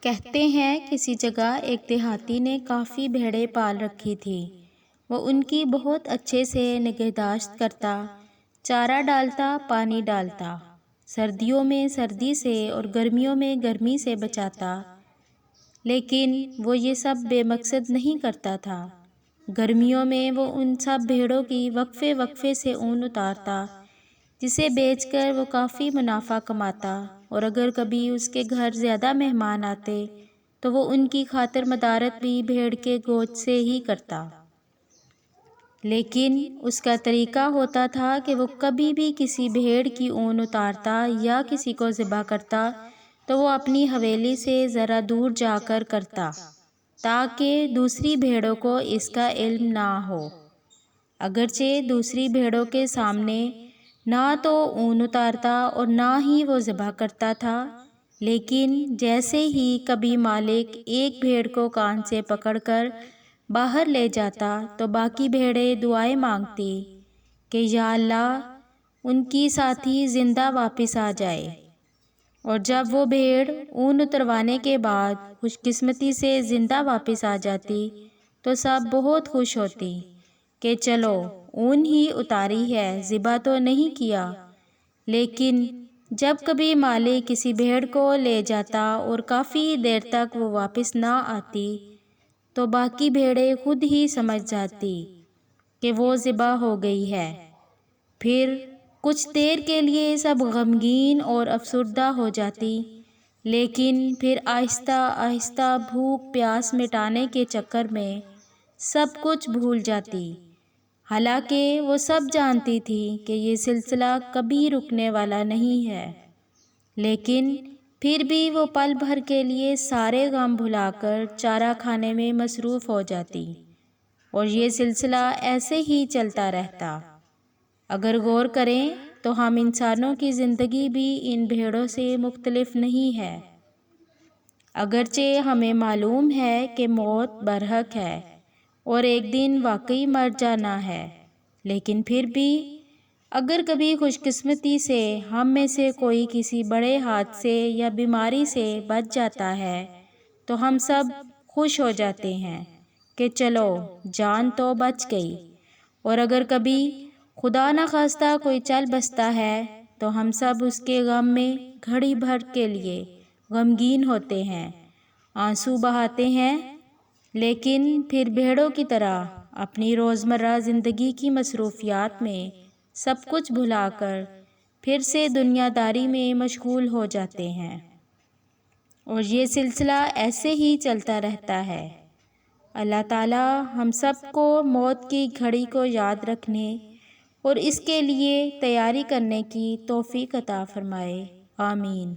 کہتے ہیں کسی جگہ ایک دیہاتی نے کافی بھیڑیں پال رکھی تھی۔ وہ ان کی بہت اچھے سے نگہداشت کرتا، چارہ ڈالتا، پانی ڈالتا، سردیوں میں سردی سے اور گرمیوں میں گرمی سے بچاتا۔ لیکن وہ یہ سب بے مقصد نہیں کرتا تھا۔ گرمیوں میں وہ ان سب بھیڑوں کی وقفے وقفے سے اون اتارتا، جسے بیچ کر وہ کافی منافع کماتا، اور اگر کبھی اس کے گھر زیادہ مہمان آتے تو وہ ان کی خاطر مدارت بھی بھیڑ کے گوشت سے ہی کرتا۔ لیکن اس کا طریقہ ہوتا تھا کہ وہ کبھی بھی کسی بھیڑ کی اون اتارتا یا کسی کو ذبح کرتا تو وہ اپنی حویلی سے ذرا دور جا کر کرتا، تاکہ دوسری بھیڑوں کو اس کا علم نہ ہو۔ اگرچہ دوسری بھیڑوں کے سامنے نہ تو اون اتارتا اور نہ ہی وہ ذبح کرتا تھا، لیکن جیسے ہی کبھی مالک ایک بھیڑ کو کان سے پکڑ کر باہر لے جاتا تو باقی بھیڑیں دعائیں مانگتی کہ یا اللہ ان کی ساتھی زندہ واپس آ جائے۔ اور جب وہ بھیڑ اون اتروانے کے بعد خوش قسمتی سے زندہ واپس آ جاتی تو سب بہت خوش ہوتی کہ چلو اون ہی اتاری ہے، ذبح تو نہیں کیا۔ لیکن جب کبھی مالک کسی بھیڑ کو لے جاتا اور کافی دیر تک وہ واپس نہ آتی تو باقی بھیڑیں خود ہی سمجھ جاتی کہ وہ ذبح ہو گئی ہے۔ پھر کچھ دیر کے لیے سب غمگین اور افسردہ ہو جاتی، لیکن پھر آہستہ آہستہ بھوک پیاس مٹانے کے چکر میں سب کچھ بھول جاتی، حالانکہ وہ سب جانتی تھی کہ یہ سلسلہ کبھی رکنے والا نہیں ہے۔ لیکن پھر بھی وہ پل بھر کے لیے سارے غم بھلا کر چارہ کھانے میں مصروف ہو جاتی، اور یہ سلسلہ ایسے ہی چلتا رہتا۔ اگر غور کریں تو ہم انسانوں کی زندگی بھی ان بھیڑوں سے مختلف نہیں ہے۔ اگرچہ ہمیں معلوم ہے کہ موت برحق ہے اور ایک دن واقعی مر جانا ہے، لیکن پھر بھی اگر کبھی خوش قسمتی سے ہم میں سے کوئی کسی بڑے حادثے یا بیماری سے بچ جاتا ہے تو ہم سب خوش ہو جاتے ہیں کہ چلو جان تو بچ گئی، اور اگر کبھی خدا نخواستہ کوئی چل بستا ہے تو ہم سب اس کے غم میں گھڑی بھر کے لیے غمگین ہوتے ہیں، آنسو بہاتے ہیں، لیکن پھر بھیڑوں کی طرح اپنی روزمرہ زندگی کی مصروفیات میں سب کچھ بھلا کر پھر سے دنیا داری میں مشغول ہو جاتے ہیں، اور یہ سلسلہ ایسے ہی چلتا رہتا ہے۔ اللہ تعالی ہم سب کو موت کی گھڑی کو یاد رکھنے اور اس کے لیے تیاری کرنے کی توفیق عطا فرمائے، آمین۔